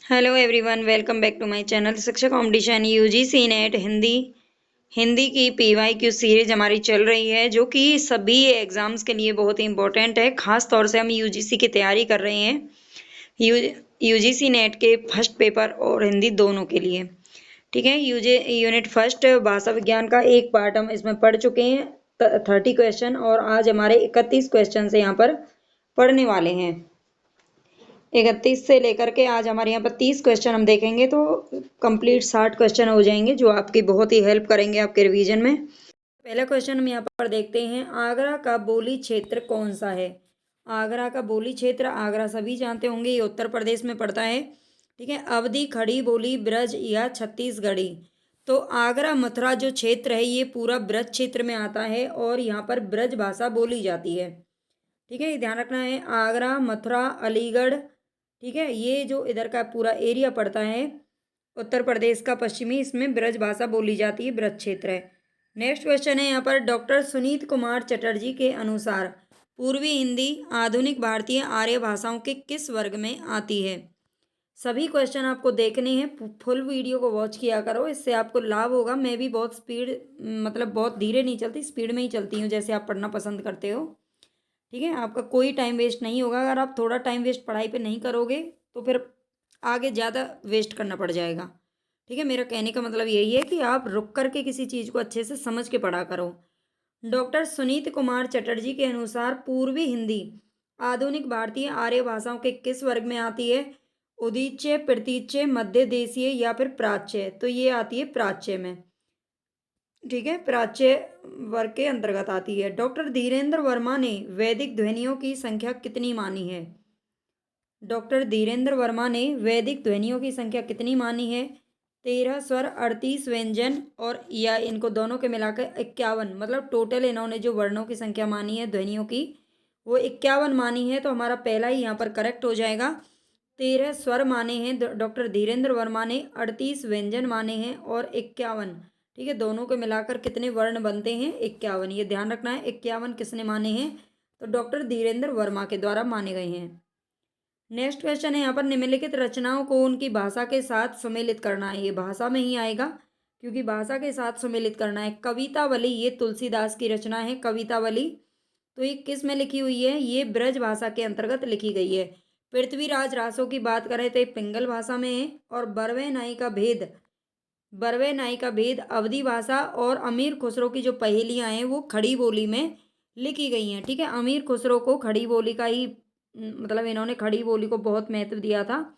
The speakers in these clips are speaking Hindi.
Hello everyone, welcome back to my channel Shiksha competition UGC NET Hindi Hindi की पीवाईक्यू सीरीज हमारी चल रही है, जो कि सभी एग्जाम्स के लिए बहुत ही इंपॉर्टेंट है। खास तौर से हम यूजीसी की तैयारी कर रहे हैं, यूजीसी नेट के फर्स्ट पेपर और हिंदी दोनों के लिए। ठीक है, यूनिट फर्स्ट भाषा विज्ञान का एक पार्ट हम इसमें पढ़ चुके हैं, 30 क्वेश्चन, और आज हमारे 31 क्वेश्चन से यहाँ पर पढ़ने वाले हैं। 31 से लेकर के आज हमारे यहाँ पर 30 क्वेश्चन हम देखेंगे, तो कंप्लीट 60 क्वेश्चन हो जाएंगे, जो आपकी बहुत ही हेल्प करेंगे आपके रिवीजन में। पहला क्वेश्चन हम यहाँ पर देखते हैं, आगरा का बोली क्षेत्र कौन सा है। आगरा का बोली क्षेत्र, आगरा सभी जानते होंगे, ये उत्तर प्रदेश में पड़ता है। ठीक है, अवधी, खड़ी बोली, ब्रज या छत्तीसगढ़ी। तो आगरा मथुरा जो क्षेत्र है ये पूरा ब्रज क्षेत्र में आता है और यहाँ पर ब्रज भाषा बोली जाती है। ठीक है, ये ध्यान रखना है। आगरा, मथुरा, अलीगढ़, ठीक है, ये जो इधर का पूरा एरिया पड़ता है उत्तर प्रदेश का पश्चिमी, इसमें ब्रज भाषा बोली जाती है, ब्रज क्षेत्र है। नेक्स्ट क्वेश्चन है यहाँ पर, डॉक्टर सुनीत कुमार चटर्जी के अनुसार पूर्वी हिंदी आधुनिक भारतीय आर्य भाषाओं के किस वर्ग में आती है। सभी क्वेश्चन आपको देखने हैं, फुल वीडियो को वॉच किया करो, इससे आपको लाभ होगा। मैं भी बहुत स्पीड, मतलब बहुत धीरे नहीं चलती, स्पीड में ही चलती हूँ, जैसे आप पढ़ना पसंद करते हो। ठीक है, आपका कोई टाइम वेस्ट नहीं होगा। अगर आप थोड़ा टाइम वेस्ट पढ़ाई पे नहीं करोगे तो फिर आगे ज़्यादा वेस्ट करना पड़ जाएगा। ठीक है, मेरा कहने का मतलब यही है कि आप रुक करके किसी चीज़ को अच्छे से समझ के पढ़ा करो। डॉक्टर सुनीत कुमार चटर्जी के अनुसार पूर्वी हिंदी आधुनिक भारतीय आर्य भाषाओं के किस वर्ग में आती है। उदीच्य, प्रतीच्य, मध्य देशीय या फिर प्राच्य। तो ये आती है प्राच्य में। ठीक है, प्राच्य वर्ग के अंतर्गत आती है। डॉक्टर धीरेन्द्र वर्मा ने वैदिक ध्वनियों की संख्या कितनी मानी है। डॉक्टर धीरेन्द्र वर्मा ने वैदिक ध्वनियों की संख्या कितनी मानी है। 13 स्वर, 38 व्यंजन, और या इनको दोनों के मिलाकर 51। मतलब टोटल इन्होंने जो वर्णों की संख्या मानी है ध्वनियों की, वो 51 मानी है। तो हमारा पहला ही यहाँ पर करेक्ट हो जाएगा। 13 स्वर माने हैं डॉक्टर धीरेन्द्र वर्मा ने, 38 व्यंजन माने हैं, और 51। ठीक है, दोनों को मिलाकर कितने वर्ण बनते हैं, 51। ये ध्यान रखना है, 51 किसने माने हैं, तो डॉक्टर धीरेन्द्र वर्मा के द्वारा माने गए हैं। नेक्स्ट क्वेश्चन है यहाँ पर, निम्नलिखित रचनाओं को उनकी भाषा के साथ सम्मिलित करना है। ये भाषा में ही आएगा, क्योंकि भाषा के साथ सम्मिलित करना है। कवितावली, ये तुलसीदास की रचना है कवितावली। तो ये किस में लिखी हुई है, ये ब्रज भाषा के अंतर्गत लिखी गई है। पृथ्वीराज रासो की बात करें तो ये पिंगल भाषा में है। और बरवे नाई का भेद अवधी भाषा, और अमीर खुसरो की जो पहेलियां हैं वो खड़ी बोली में लिखी गई हैं। ठीक है, अमीर खुसरो को खड़ी बोली का ही मतलब इन्होंने खड़ी बोली को बहुत महत्व दिया था,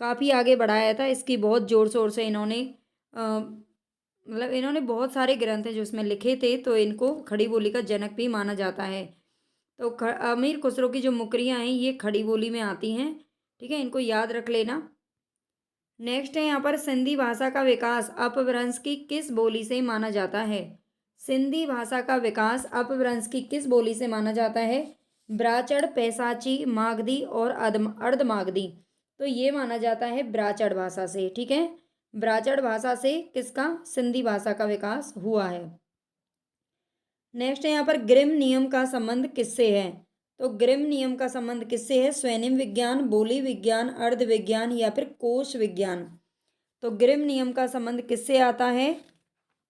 काफ़ी आगे बढ़ाया था। इसकी बहुत ज़ोर शोर से इन्होंने मतलब इन्होंने बहुत सारे ग्रंथ हैं जो इसमें लिखे थे, तो इनको खड़ी बोली का जनक भी माना जाता है। तो अमीर खुसरो की जो मुकरियाँ हैं ये खड़ी बोली में आती हैं। ठीक है, इनको याद रख लेना। नेक्स्ट है यहाँ पर, सिंधी भाषा का विकास अपभ्रंश की किस बोली से माना जाता है। सिंधी भाषा का विकास अपभ्रंश की किस बोली से माना जाता है। ब्राचड़, पैसाची, मागधी और अर्धमागधी। तो ये माना जाता है ब्राचड़ भाषा से। ठीक है, ब्राचड़ भाषा से किसका, सिंधी भाषा का विकास हुआ है। नेक्स्ट है यहाँ पर, ग्रिम नियम का संबंध किससे है। तो ग्रिम नियम का संबंध किससे है, स्वेनिम विज्ञान, बोली विज्ञान, अर्ध विज्ञान या फिर कोश विज्ञान। तो ग्रिम नियम का संबंध किससे आता है,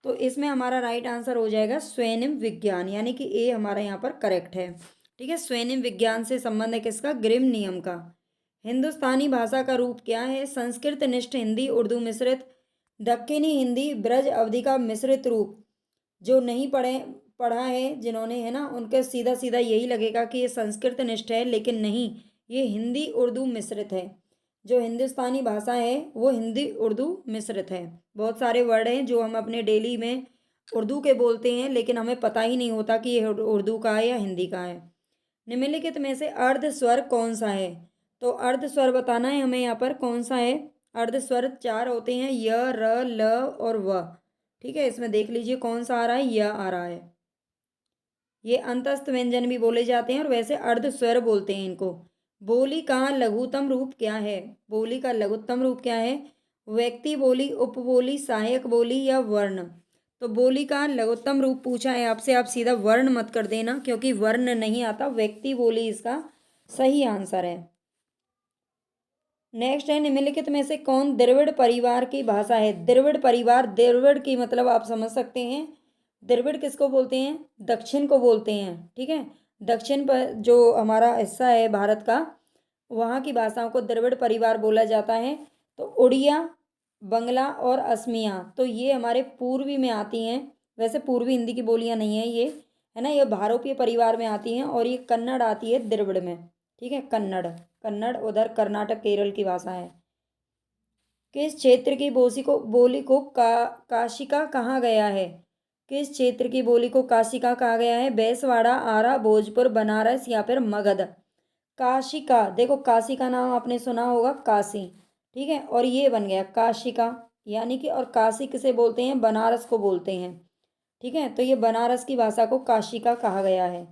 तो इसमें हमारा राइट आंसर हो जाएगा स्वेनिम विज्ञान, यानी कि ए हमारा यहाँ पर करेक्ट है। ठीक है, स्वेनिम विज्ञान से संबंध है किसका, ग्रिम नियम का। हिंदुस्तानी भाषा का रूप क्या है, संस्कृत निष्ठ हिंदी, उर्दू मिश्रित, दक्कनी हिंदी, ब्रज अवधि का मिश्रित रूप। जो नहीं पढ़ा है जिन्होंने, है ना, उनके सीधा सीधा यही लगेगा कि ये संस्कृत निष्ठ है, लेकिन नहीं, ये हिंदी उर्दू मिश्रित है। जो हिंदुस्तानी भाषा है वो हिंदी उर्दू मिश्रित है। बहुत सारे वर्ड हैं जो हम अपने डेली में उर्दू के बोलते हैं, लेकिन हमें पता ही नहीं होता कि ये उर्दू का है या हिंदी का है। निम्नलिखित में से अर्ध स्वर कौन सा है। तो अर्ध स्वर बताना है हमें यहाँ पर, कौन सा है। अर्ध स्वर 4 होते हैं, य, र, ल और व। ठीक है, इसमें देख लीजिए कौन सा आ रहा है, य आ रहा है। ये अंतस्थ व्यंजन भी बोले जाते हैं, और वैसे अर्ध स्वर बोलते हैं इनको। बोली का लघुत्तम रूप क्या है। बोली का लघुत्तम रूप क्या है, व्यक्ति बोली, उपबोली, सहायक बोली या वर्ण। तो बोली का लघुत्तम रूप पूछा है आपसे, आप सीधा वर्ण मत कर देना, क्योंकि वर्ण नहीं आता, व्यक्ति बोली इसका सही आंसर है। नेक्स्ट है, निम्नलिखित में से कौन द्रविड़ परिवार की भाषा है? द्रविड़ परिवार, द्रविड़ की मतलब आप समझ सकते हैं, द्रविड़ किसको बोलते हैं? दक्षिण को बोलते हैं, ठीक है। दक्षिण पर जो हमारा हिस्सा है भारत का, वहाँ की भाषाओं को द्रविड़ परिवार बोला जाता है। तो उड़िया, बंगला और असमिया, तो ये हमारे पूर्वी में आती हैं। वैसे पूर्वी हिंदी की बोलियां नहीं है ये, है ना, ये भारोपीय परिवार में आती हैं। और ये कन्नड़ आती है द्रविड़ में, ठीक है। कन्नड़, कन्नड़ उधर कर्नाटक केरल की भाषा है। किस क्षेत्र की बोली को काशिका कहा गया है? किस क्षेत्र की बोली को काशिका कहा गया है? बेसवाड़ा, आरा, भोजपुर, बनारस या फिर मगध। काशिका, देखो काशी का नाम आपने सुना होगा, काशी, ठीक है, और ये बन गया काशिका, यानी कि, और काशी किसे बोलते हैं? बनारस को बोलते हैं, ठीक है। तो ये बनारस की भाषा को काशिका कहा गया है।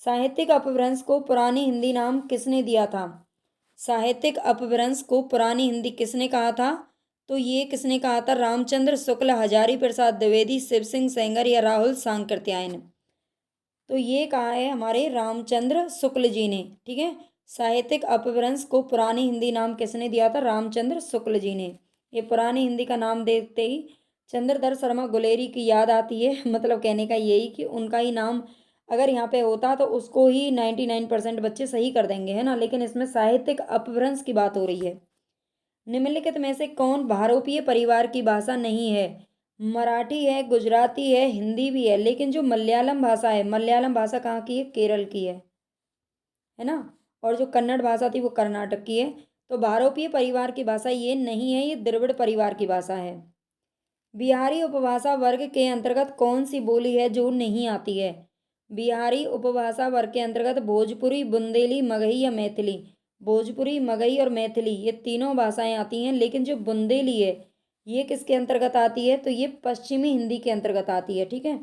साहित्यिक अपभ्रंश को पुरानी हिंदी नाम किसने दिया था? साहित्यिक अपभ्रंश को पुरानी हिंदी किसने कहा था? तो ये किसने कहा था? रामचंद्र शुक्ल, हजारी प्रसाद द्विवेदी, शिव सिंह सेंगर या राहुल सांकृत्यायन। तो ये कहा है हमारे रामचंद्र शुक्ल जी ने, ठीक है। साहित्यिक अपभ्रंश को पुरानी हिंदी नाम किसने दिया था? रामचंद्र शुक्ल जी ने। ये पुरानी हिंदी का नाम देखते ही चंद्रधर शर्मा गुलेरी की याद आती है। मतलब कहने का यही कि उनका ही नाम अगर यहाँ पे होता तो उसको ही 99% बच्चे सही कर देंगे, है ना, लेकिन इसमें साहित्यिक अपभ्रंश की बात हो रही है। निम्नलिखित में से कौन भारोपीय परिवार की भाषा नहीं है? मराठी है, गुजराती है, हिंदी भी है, लेकिन जो मलयालम भाषा है, मलयालम भाषा कहाँ की है? केरल की है ना। और जो कन्नड़ भाषा थी वो कर्नाटक की है। तो भारोपीय परिवार की भाषा ये नहीं है, ये द्रविड़ परिवार की भाषा है। बिहारी उपभाषा वर्ग के अंतर्गत कौन सी बोली है जो नहीं आती है? बिहारी उपभाषा वर्ग के अंतर्गत भोजपुरी, बुंदेली, मगही या मैथिली। भोजपुरी, मगही और मैथिली ये तीनों भाषाएं आती हैं, लेकिन जो बुंदेली है ये किसके अंतर्गत आती है? तो ये पश्चिमी हिंदी के अंतर्गत आती है, ठीक है।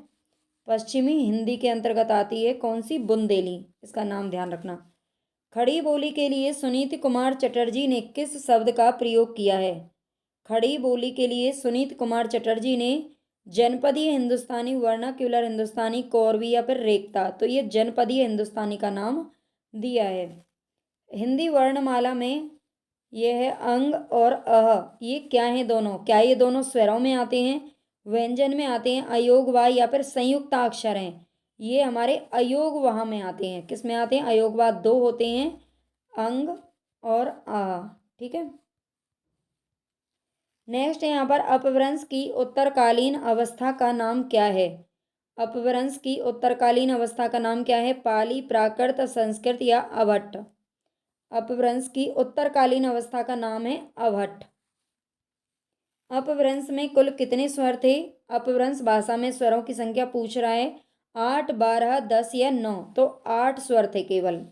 पश्चिमी हिंदी के अंतर्गत आती है कौन सी? बुंदेली, इसका नाम ध्यान रखना। खड़ी बोली के लिए सुनीत कुमार चटर्जी ने किस शब्द का प्रयोग किया है? खड़ी बोली के लिए सुनीत कुमार चटर्जी ने जनपदीय हिंदुस्तानी, वर्नाक्युलर हिंदुस्तानी, कौरवी या फिर रेखता, तो ये जनपदीय हिंदुस्तानी का नाम दिया है। हिंदी वर्णमाला में ये है अंग और अह, ये क्या है दोनों? क्या ये दोनों स्वरों में आते हैं, व्यंजन में आते हैं, अयोगवाह या फिर संयुक्ताक्षर हैं? ये हमारे अयोगवाह में आते हैं। किस में आते हैं? अयोगवाह दो होते हैं, अंग और आह, ठीक है। नेक्स्ट है यहाँ पर, अपभ्रंश की उत्तरकालीन अवस्था का नाम क्या है? अपभ्रंश की उत्तरकालीन अवस्था का नाम क्या है? पाली, प्राकृत, संस्कृत या अभट्ट। अपभ्रंश की उत्तरकालीन अवस्था का नाम है अभट्ट। अपभ्रंश में कुल कितने स्वर थे? अपभ्रंश भाषा में स्वरों की संख्या पूछ रहा है, 8, 12, 10 या 9। तो 8 स्वर थे केवल।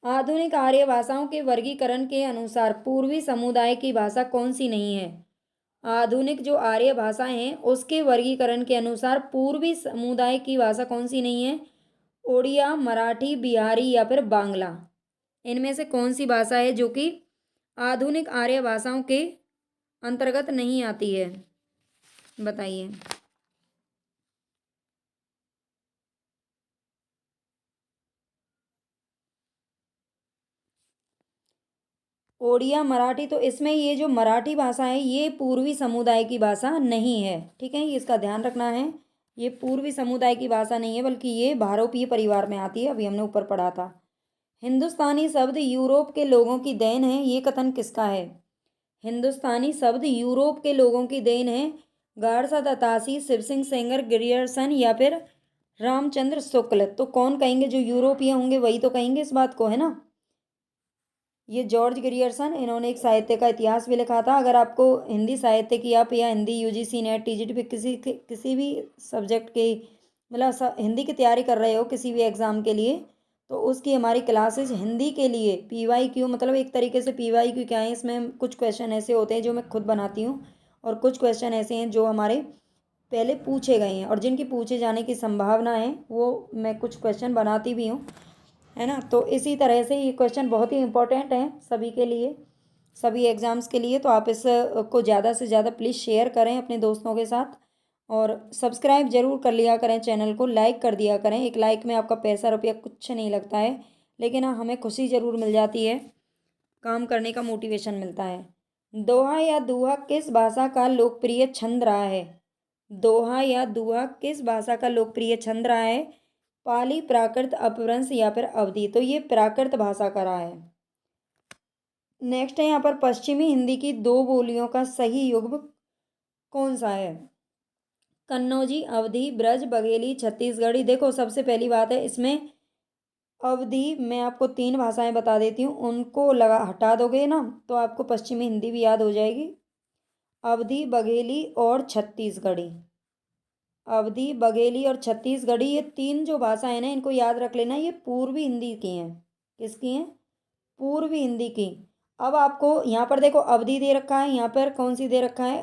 आधुनिक आर्य भाषाओं के वर्गीकरण के अनुसार पूर्वी समुदाय की भाषा कौन सी नहीं है? आधुनिक जो आर्य भाषाएं हैं उसके वर्गीकरण के अनुसार पूर्वी समुदाय की भाषा कौन सी नहीं है? उड़िया, मराठी, बिहारी या फिर बांग्ला। इनमें से कौन सी भाषा है जो कि आधुनिक आर्य भाषाओं के अंतर्गत नहीं आती है? बताइए। ओडिया, मराठी, तो इसमें ये जो मराठी भाषा है ये पूर्वी समुदाय की भाषा नहीं है, ठीक है, ये इसका ध्यान रखना है। ये पूर्वी समुदाय की भाषा नहीं है, बल्कि ये भारोपीय परिवार में आती है। अभी हमने ऊपर पढ़ा था। हिंदुस्तानी शब्द यूरोप के लोगों की देन है, ये कथन किसका है? हिंदुस्तानी शब्द यूरोप के लोगों की देन है। गारसा दत्तासी, शिव सिंह सेंगर, ग्रियर्सन या फिर रामचंद्र शुक्ल। तो कौन कहेंगे? जो यूरोपीय होंगे वही तो कहेंगे इस बात को, है ना। ये जॉर्ज ग्रियर्सन, इन्होंने एक साहित्य का इतिहास भी लिखा था। अगर आपको हिंदी साहित्य की आप या हिंदी यूजीसी नेट टीजीटी पे किसी भी सब्जेक्ट के मतलब हिंदी की तैयारी कर रहे हो किसी भी एग्ज़ाम के लिए, तो उसकी हमारी क्लासेज हिंदी के लिए पीवाईक्यू, मतलब एक तरीके से पीवाईक्यू क्या है, इसमें कुछ क्वेश्चन ऐसे होते हैं जो मैं खुद बनाती हूँ, और कुछ क्वेश्चन ऐसे हैं जो हमारे पहले पूछे गए हैं और जिनकी पूछे जाने की संभावना है, वो मैं कुछ क्वेश्चन बनाती भी हूँ, है ना। तो इसी तरह से ये क्वेश्चन बहुत ही इंपॉर्टेंट है सभी के लिए, सभी एग्ज़ाम्स के लिए। तो आप इस को ज़्यादा से ज़्यादा प्लीज़ शेयर करें अपने दोस्तों के साथ, और सब्सक्राइब जरूर कर लिया करें चैनल को, लाइक कर दिया करें। एक लाइक में आपका पैसा रुपया कुछ नहीं लगता है, लेकिन हाँ हमें खुशी ज़रूर मिल जाती है। काम करने का मोटिवेशन मिलता है। दोहा या दुहा किस भाषा का लोकप्रिय छंद रहा है? दोहा या दुहा किस भाषा का लोकप्रिय छंद रहा है? पाली, प्राकृत, अपभ्रंश या फिर अवधी। तो ये प्राकृत भाषा का रहा है। नेक्स्ट है यहाँ पर पश्चिमी हिंदी की दो बोलियों का सही युग्म कौन सा है? कन्नौजी, अवधी, ब्रज, बघेली, छत्तीसगढ़ी। देखो सबसे पहली बात है इसमें अवधि, मैं आपको 3 भाषाएं बता देती हूँ, उनको लगा हटा दोगे ना तो आपको पश्चिमी हिंदी भी याद हो जाएगी। अवधी, बघेली और छत्तीसगढ़ी। अवधी, बघेली और छत्तीसगढ़ी, ये 3 जो भाषाएं ना इनको याद रख लेना, ये पूर्वी हिंदी की हैं। किसकी हैं? पूर्वी हिंदी की। अब आपको यहाँ पर देखो अवधी दे रखा है, यहाँ पर कौन सी दे रखा है?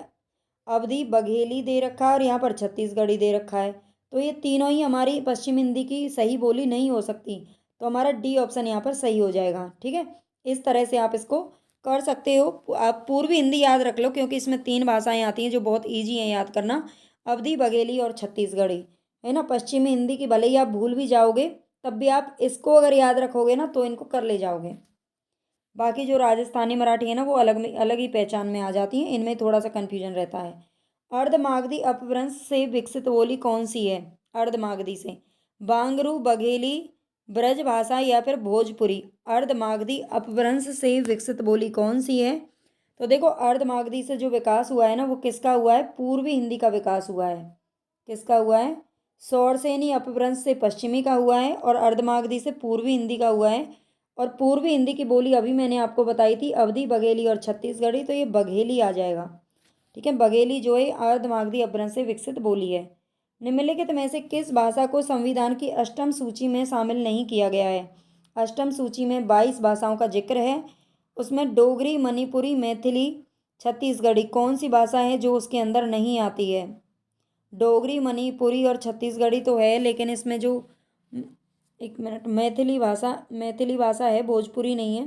अवधी, बघेली दे रखा है और यहाँ पर छत्तीसगढ़ी दे रखा है। तो ये तीनों ही हमारी पश्चिम हिंदी की सही बोली नहीं हो सकती, तो हमारा डी ऑप्शन यहाँ पर सही हो जाएगा। ठीक है, इस तरह से आप इसको कर सकते हो। आप पूर्वी हिंदी याद रख लो क्योंकि इसमें 3 भाषाएं आती हैं जो बहुत ईजी हैं याद करना, अवधी, बघेली और छत्तीसगढ़ी, है ना। पश्चिमी हिंदी की भले ही आप भूल भी जाओगे तब भी आप इसको अगर याद रखोगे ना तो इनको कर ले जाओगे। बाकी जो राजस्थानी मराठी है ना वो अलग ही पहचान में आ जाती हैं, इनमें थोड़ा सा कन्फ्यूजन रहता है। अर्धमागधी अपभ्रंश से विकसित बोली कौन सी है? अर्धमागधी से बांगरू, बघेली, ब्रजभाषा या फिर भोजपुरी। अर्धमागधी अपभ्रंश से विकसित बोली कौन सी है? तो देखो अर्धमागधी से जो विकास हुआ है ना वो किसका हुआ है? पूर्वी हिंदी का विकास हुआ है। किसका हुआ है? सौरसेनी अपभ्रंश से पश्चिमी का हुआ है और अर्धमागधी से पूर्वी हिंदी का हुआ है। और पूर्वी हिंदी की बोली अभी मैंने आपको बताई थी अवधी, बघेली और छत्तीसगढ़ी, तो ये बघेली आ जाएगा। ठीक है, बघेली जो है अर्धमागधी अपभ्रंश से विकसित बोली है। निम्नलिखित में से किस भाषा को संविधान की अष्टम सूची में शामिल नहीं किया गया है? अष्टम सूची में 22 भाषाओं का जिक्र है, उसमें डोगरी, मणिपुरी, मैथिली, छत्तीसगढ़ी कौन सी भाषा है जो उसके अंदर नहीं आती है? डोगरी, मणिपुरी और छत्तीसगढ़ी तो है, लेकिन इसमें जो एक मिनट, मैथिली भाषा है, भोजपुरी नहीं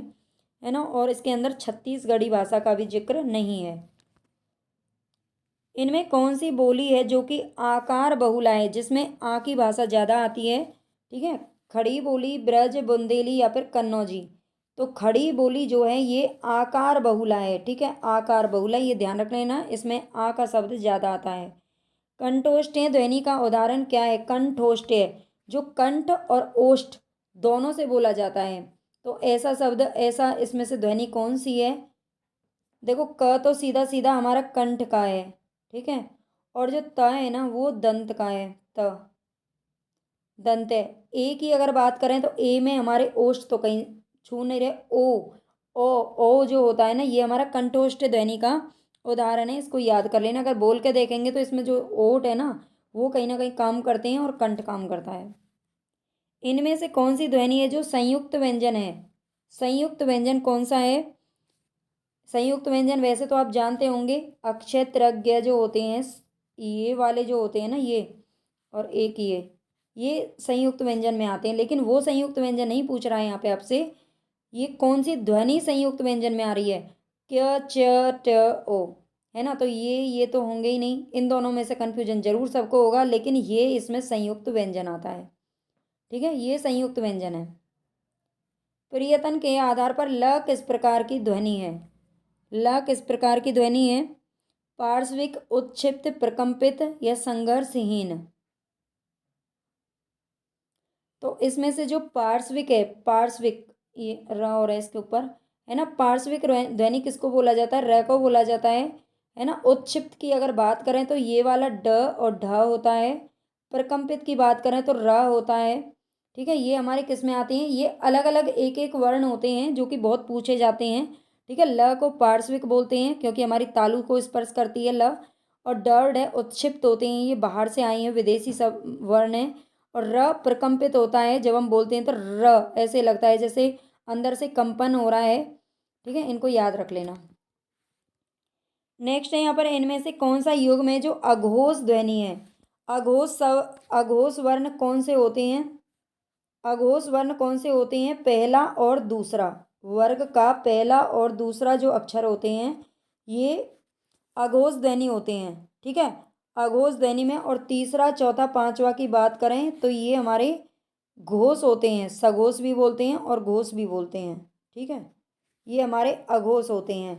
है ना। और इसके अंदर छत्तीसगढ़ी भाषा का भी जिक्र नहीं है। इनमें कौन सी बोली है जो कि आकार बहुला है, जिसमें आ की भाषा ज़्यादा आती है? ठीक है, खड़ी बोली, ब्रज, बुंदेली या फिर कन्नौजी। तो खड़ी बोली जो है ये आकार बहुला है। ठीक है, आकार बहुला, ये ध्यान रख लेना, इसमें आ का शब्द ज़्यादा आता है। कंठोष्ठ्य ध्वनि का उदाहरण क्या है? कंठोष्ठ्य जो कंठ और ओष्ठ दोनों से बोला जाता है, तो ऐसा शब्द, ऐसा इसमें से ध्वनि कौन सी है? देखो क तो सीधा सीधा हमारा कंठ का है, ठीक है, और जो त है ना वो दंत का है, त दंत है। ए की अगर बात करें तो ए में हमारे ओष्ठ तो कहीं छू नहीं रहे। ओ जो होता है ना ये हमारा कंठोष्ठ ध्वनि का उदाहरण है, इसको याद कर लेना। अगर बोल के देखेंगे तो इसमें जो ओठ है ना कहीं काम करते हैं और कंठ काम करता है। इनमें से कौन सी ध्वनि है जो संयुक्त व्यंजन है? संयुक्त व्यंजन कौन सा है? संयुक्त व्यंजन वैसे तो आप जानते होंगे, अक्षय तृज्ञ जो होते हैं, ये वाले जो होते हैं ना ये, और एक ये संयुक्त व्यंजन में आते हैं, लेकिन वो संयुक्त व्यंजन नहीं पूछ रहा है यहाँ पे आपसे। ये कौन सी ध्वनि संयुक्त व्यंजन में आ रही है? क, च, ट, ओ, है ना। तो ये तो होंगे ही नहीं, इन दोनों में से कन्फ्यूजन जरूर सबको होगा, लेकिन ये इसमें संयुक्त व्यंजन आता है। ठीक है, ये संयुक्त व्यंजन है। प्रियतन के आधार पर ल किस प्रकार की ध्वनि है? ल किस प्रकार की ध्वनि है? पार्श्विक, उत्क्षिप्त, प्रकंपित या संघर्षहीन। तो इसमें से जो पार्श्विक है, पार्श्विक, ये र और है इसके ऊपर, है ना। पार्श्विक ध्वनि किसको बोला जाता है? र को बोला जाता है ना। उत्क्षिप्त की अगर बात करें तो ये वाला ड और ढ होता है। प्रकंपित की बात करें तो र होता है। ठीक है, ये हमारे किस में आते हैं? ये अलग अलग एक एक वर्ण होते हैं जो कि बहुत पूछे जाते हैं। ठीक है, ल को पार्श्विक बोलते हैं क्योंकि हमारी तालु को स्पर्श करती है ल। और ड और ढ उत्क्षिप्त होते हैं, ये बाहर से आए हैं, विदेशी सब वर्ण है। और र प्रकंपित होता है, जब हम बोलते हैं तो र ऐसे लगता है जैसे अंदर से कंपन हो रहा है। ठीक है, इनको याद रख लेना। नेक्स्ट है यहाँ पर इनमें से कौन सा युग में जो अघोष ध्वनि है? अघोष वर्ण कौन से होते हैं? अघोष वर्ण कौन से होते हैं? पहला और दूसरा वर्ग का पहला और दूसरा जो अक्षर होते हैं ये अघोष ध्वनि होते हैं। ठीक है, अघोष ध्वनि में, और तीसरा, चौथा, पांचवा की बात करें तो ये हमारे घोष होते हैं, सघोष भी बोलते हैं और घोष भी बोलते हैं। ठीक है, ये हमारे अघोष होते हैं।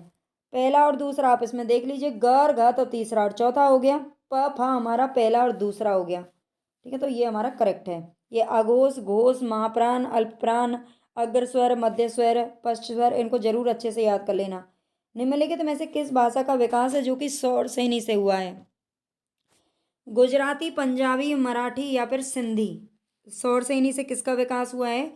पहला और दूसरा आप इसमें देख लीजिए, गर घ तो तीसरा और चौथा हो गया, प फ हमारा पहला और दूसरा हो गया। ठीक है, तो ये हमारा करेक्ट है। ये अघोष, घोष, महाप्राण, अल्पप्राण, अग्र स्वर, मध्य स्वर, पश्च स्वर, इनको जरूर अच्छे से याद कर लेना। निम्नलिखित में से किस भाषा का विकास है जो कि स्वर्ण श्रेणी से हुआ है? गुजराती, पंजाबी, मराठी या फिर सिंधी? स्वर्ण श्रेणी से किसका विकास हुआ है?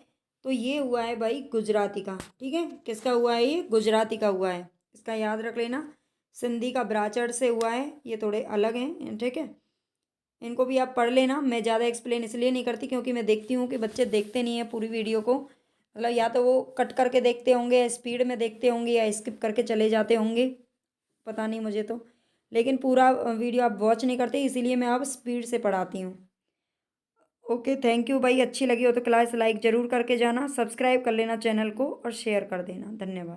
तो ये हुआ है भाई गुजराती का। ठीक है, किसका हुआ है? ये गुजराती का हुआ है, इसका याद रख लेना। सिंधी का ब्राचड़ से हुआ है, ये थोड़े अलग हैं। ठीक है, इनको भी आप पढ़ लेना। मैं ज़्यादा एक्सप्लेन इसलिए नहीं करती क्योंकि मैं देखती हूँ कि बच्चे देखते नहीं हैं पूरी वीडियो को, मतलब या तो वो कट करके देखते होंगे, या स्पीड में देखते होंगे, या स्किप करके चले जाते होंगे, पता नहीं मुझे तो। लेकिन पूरा वीडियो आप वॉच नहीं करते, इसीलिए मैं अब स्पीड से पढ़ाती हूँ। ओके, थैंक यू भाई। अच्छी लगी हो तो क्लास लाइक ज़रूर करके जाना, सब्सक्राइब कर लेना चैनल को और शेयर कर देना। धन्यवाद।